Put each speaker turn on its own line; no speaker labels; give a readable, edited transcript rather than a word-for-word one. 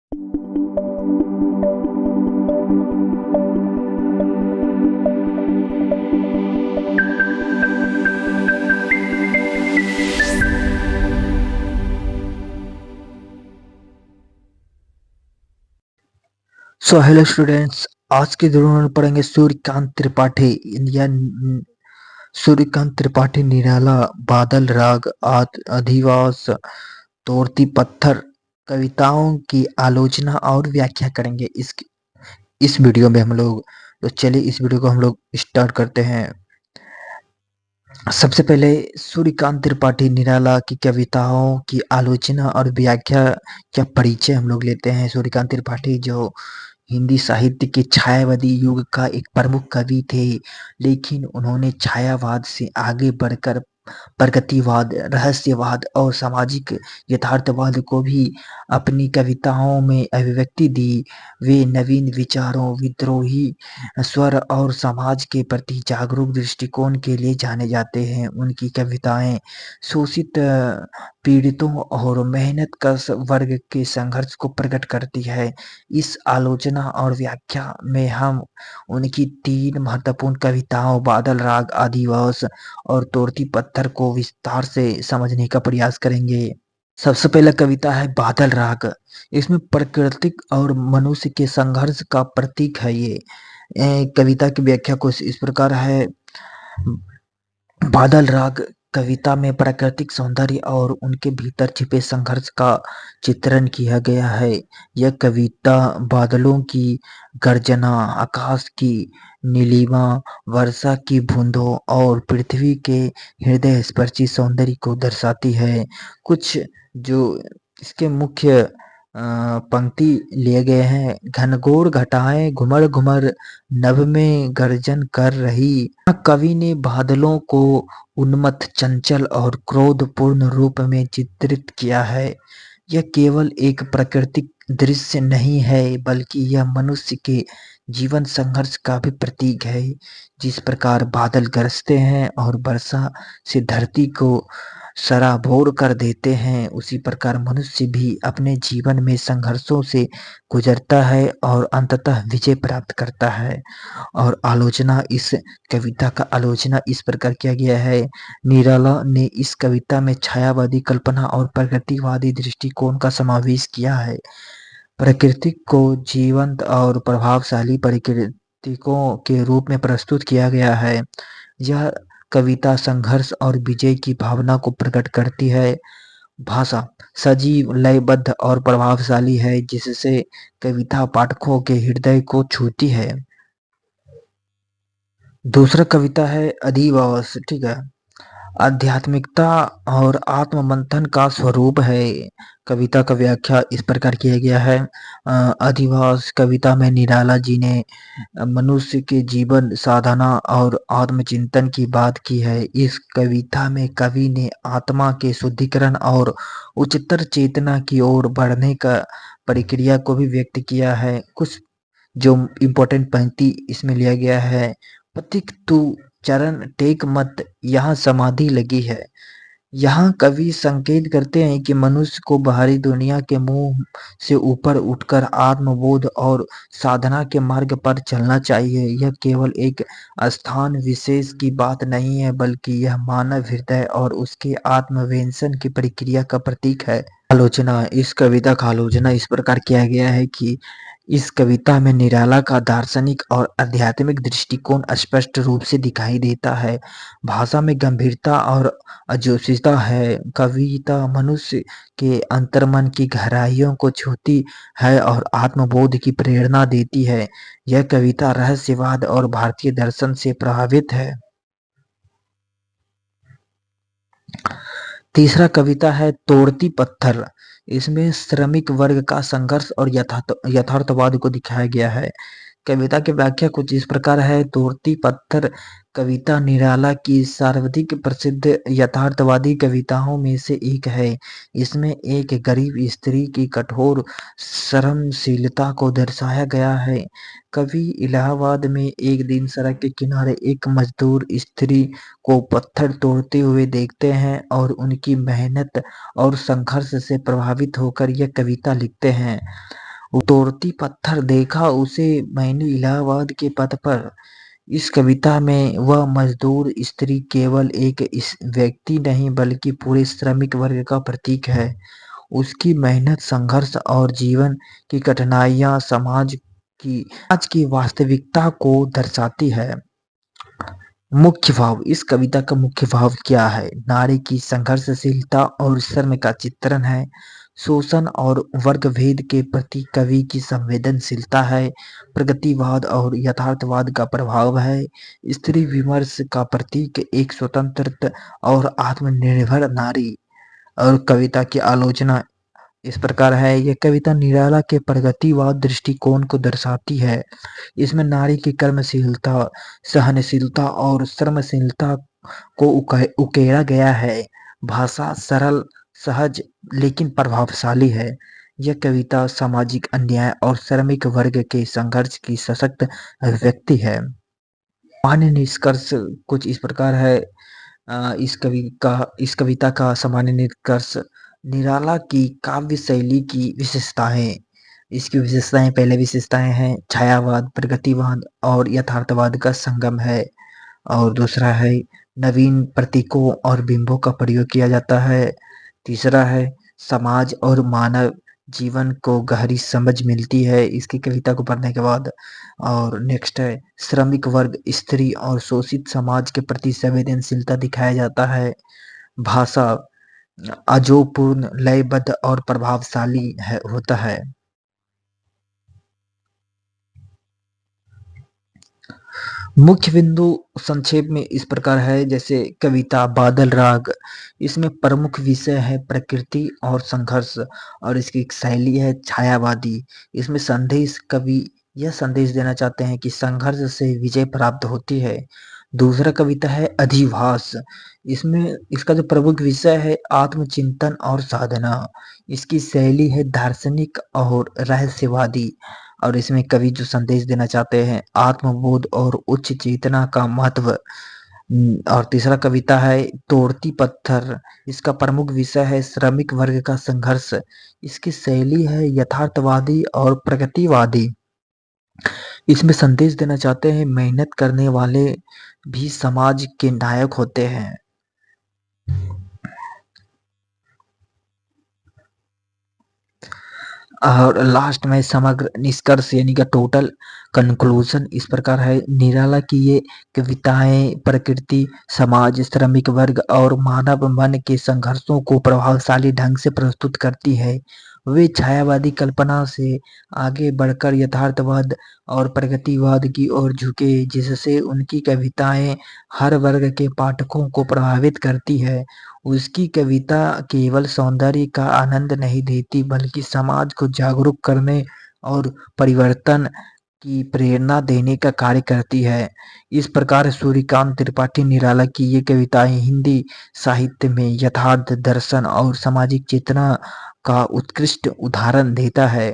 So hello students, आज के दौरान हम पढ़ेंगे सूर्यकांत त्रिपाठी सूर्यकांत त्रिपाठी निराला, बादल राग, अधिवास, तोड़ती पत्थर कविताओं की आलोचना और व्याख्या करेंगे इस वीडियो में हम लोग। तो चलिए इस वीडियो को हम लोग स्टार्ट करते हैं। सबसे पहले सूर्यकांत त्रिपाठी निराला की कविताओं की आलोचना और व्याख्या का परिचय हम लोग लेते हैं। सूर्यकांत त्रिपाठी जो हिंदी साहित्य के छायावादी युग का एक प्रमुख कवि थे, लेकिन उन्होंने छायावाद से आगे बढ़कर प्रगतिवाद, रहस्यवाद और सामाजिक यथार्थवाद को भी अपनी कविताओं में अभिव्यक्ति दी। वे नवीन विचारों, विद्रोही स्वर और समाज के प्रति जागरूक दृष्टिकोण के लिए जाने जाते हैं। उनकी कविताएं शोषित, पीड़ितों और मेहनतकश वर्ग के संघर्ष को प्रकट करती है। इस आलोचना और व्याख्या में हम उनकी 3 महत्वपूर्ण कविताओं बादल राग, अधिवास और तोड़ती पत्थर को विस्तार से समझने का प्रयास करेंगे। सबसे पहला कविता है बादल राग। इसमें प्रकृति और मनुष्य के संघर्ष का प्रतीक है ये। कविता की व्याख्या कुछ इस प्रकार है। बादल राग कविता में प्राकृतिक सौंदर्य और उनके भीतर छिपे संघर्ष का चित्रण किया गया है। यह कविता बादलों की गर्जना, आकाश की नीलिमा, वर्षा की बूंदों और पृथ्वी के हृदय स्पर्शी सौंदर्य को दर्शाती है। कुछ जो इसके मुख्य पंक्ति लिए गए हैं। घनघोर घटाएं घुमर घुमर नभ में गर्जन कर रही। कवि ने बादलों को उन्मत्त, चंचल और क्रोधपूर्ण रूप में चित्रित किया है। यह केवल एक प्राकृतिक दृश्य नहीं है, बल्कि यह मनुष्य के जीवन संघर्ष का भी प्रतीक है। जिस प्रकार बादल गरजते हैं और वर्षा से धरती को सराबोर कर देते हैं, उसी प्रकार मनुष्य भी अपने जीवन में संघर्षों से गुजरता है और अंततः विजय प्राप्त करता है। और आलोचना, इस कविता का आलोचना इस प्रकार किया गया है। निराला ने इस कविता में छायावादी कल्पना और प्रगतिवादी दृष्टिकोण का समावेश किया है। प्रकृति को जीवंत और प्रभावशाली प्रकृतिकों के रूप में प्रस्तुत किया गया है। यह कविता संघर्ष और विजय की भावना को प्रकट करती है। भाषा सजीव, लयबद्ध और प्रभावशाली है, जिससे कविता पाठकों के हृदय को छूती है। दूसरा कविता है अधिवास। ठीक है, आध्यात्मिकता और आत्म मंथन का स्वरूप है। कविता का व्याख्या इस प्रकार किया गया है। अधिवास कविता में निराला जी ने मनुष्य के जीवन, साधना और आत्मचिंतन की बात की है। इस कविता में कवि ने आत्मा के शुद्धिकरण और उच्चतर चेतना की ओर बढ़ने का प्रक्रिया को भी व्यक्त किया है। कुछ जो इम्पोर्टेंट पंक्ति इसमें लिया गया है। पथिक तू चरण टेक मत, यहाँ समाधि लगी है। यहाँ कवि संकेत करते हैं कि मनुष्य को बाहरी दुनिया के मुंह से ऊपर उठकर आत्मबोध और साधना के मार्ग पर चलना चाहिए। यह केवल एक स्थान विशेष की बात नहीं है, बल्कि यह मानव हृदय और उसके आत्मवेंशन की प्रक्रिया का प्रतीक है। आलोचना, इस कविता का आलोचना इस प्रकार किया गया है कि इस कविता में निराला का दार्शनिक और आध्यात्मिक दृष्टिकोण स्पष्ट रूप से दिखाई देता है। भाषा में गंभीरता और अजोशिता है। कविता मनुष्य के अंतर्मन की गहराइयों को छूती है और आत्मबोध की प्रेरणा देती है। यह कविता रहस्यवाद और भारतीय दर्शन से प्रभावित है। तीसरा कविता है तोड़ती पत्थर। इसमें श्रमिक वर्ग का संघर्ष और यथार्थवाद को दिखाया गया है। कविता की व्याख्या कुछ इस प्रकार है। तोड़ती पत्थर कविता निराला की सर्वाधिक प्रसिद्ध यथार्थवादी कविताओं में से एक है। इसमें एक गरीब स्त्री की कठोर श्रमशीलता को दर्शाया गया है। कवि इलाहाबाद में एक दिन सड़क के किनारे एक मजदूर स्त्री को पत्थर तोड़ते हुए देखते हैं और उनकी मेहनत और संघर्ष से प्रभावित होकर यह कविता लिखते हैं। तोड़ती पत्थर देखा उसे मैंने इलाहाबाद के पथ पर। इस कविता में वह मजदूर स्त्री केवल एक इस व्यक्ति नहीं बल्कि पूरे श्रमिक वर्ग का प्रतीक है। उसकी मेहनत, संघर्ष और जीवन की कठिनाइयाँ समाज की वास्तविकता को दर्शाती है। मुख्य भाव, इस कविता का मुख्य भाव क्या है? नारी की संघर्षशीलता और श्रम का चित्रण है। शोषण और वर्ग भेद के प्रति कवि की संवेदनशीलता है। प्रगतिवाद और यथार्थवाद का प्रभाव है। स्त्री विमर्श का प्रतीक एक स्वतंत्र और आत्मनिर्भर नारी। और कविता की आलोचना इस प्रकार है। यह कविता निराला के प्रगतिवाद दृष्टिकोण को दर्शाती है। इसमें नारी की कर्मशीलता, सहनशीलता और श्रमशीलता को उकेरा गया है। भाषा सरल, सहज लेकिन प्रभावशाली है। यह कविता सामाजिक अन्याय और श्रमिक वर्ग के संघर्ष की सशक्त अभिव्यक्ति है। सामान्य निष्कर्ष कुछ इस प्रकार है। इस कविता का सामान्य निष्कर्ष, निराला की काव्य शैली की विशेषताएं। इसकी विशेषताएं, पहले विशेषताएं हैं छायावाद, प्रगतिवाद और यथार्थवाद का संगम है। और दूसरा है नवीन प्रतीकों और बिंबों का प्रयोग किया जाता है। तीसरा है समाज और मानव जीवन को गहरी समझ मिलती है इसकी कविता को पढ़ने के बाद। और नेक्स्ट है श्रमिक वर्ग, स्त्री और शोषित समाज के प्रति संवेदनशीलता दिखाया जाता है। भाषा अजोपूर्ण, लयबद्ध और प्रभावशाली होता है। मुख्य बिंदु संक्षेप में इस प्रकार है, जैसे कविता बादल राग, इसमें प्रमुख विषय है प्रकृति और संघर्ष और इसकी एक शैली है छायावादी। इसमें संदेश, कवि यह संदेश देना चाहते हैं कि संघर्ष से विजय प्राप्त होती है। दूसरा कविता है अधिवास, इसमें इसका जो प्रमुख विषय है आत्मचिंतन और साधना। इसकी शैली है दार्शनिक और रहस्यवादी और इसमें कवि जो संदेश देना चाहते हैं आत्मबोध और उच्च चेतना का महत्व। और तीसरा कविता है तोड़ती पत्थर, इसका प्रमुख विषय है श्रमिक वर्ग का संघर्ष। इसकी शैली है यथार्थवादी और प्रगतिवादी। इसमें संदेश देना चाहते हैं मेहनत करने वाले भी समाज के नायक होते हैं। और लास्ट में समग्र निष्कर्ष यानी कि टोटल कंक्लूजन इस प्रकार है। निराला की ये कविताएं प्रकृति, समाज, श्रमिक वर्ग और मानव मन के संघर्षों को प्रभावशाली ढंग से प्रस्तुत करती है। वे छायावादी कल्पना से आगे बढ़कर यथार्थवाद और प्रगतिवाद की ओर झुके, जिससे उनकी कविताएं हर वर्ग के पाठकों को प्रभावित करती है। उसकी कविता केवल सौंदर्य का आनंद नहीं देती बल्कि समाज को जागरूक करने और परिवर्तन की प्रेरणा देने का कार्य करती है। इस प्रकार सूर्यकांत त्रिपाठी निराला की ये कविताएं हिंदी साहित्य में यथार्थ, दर्शन और सामाजिक चेतना का उत्कृष्ट उदाहरण देता है।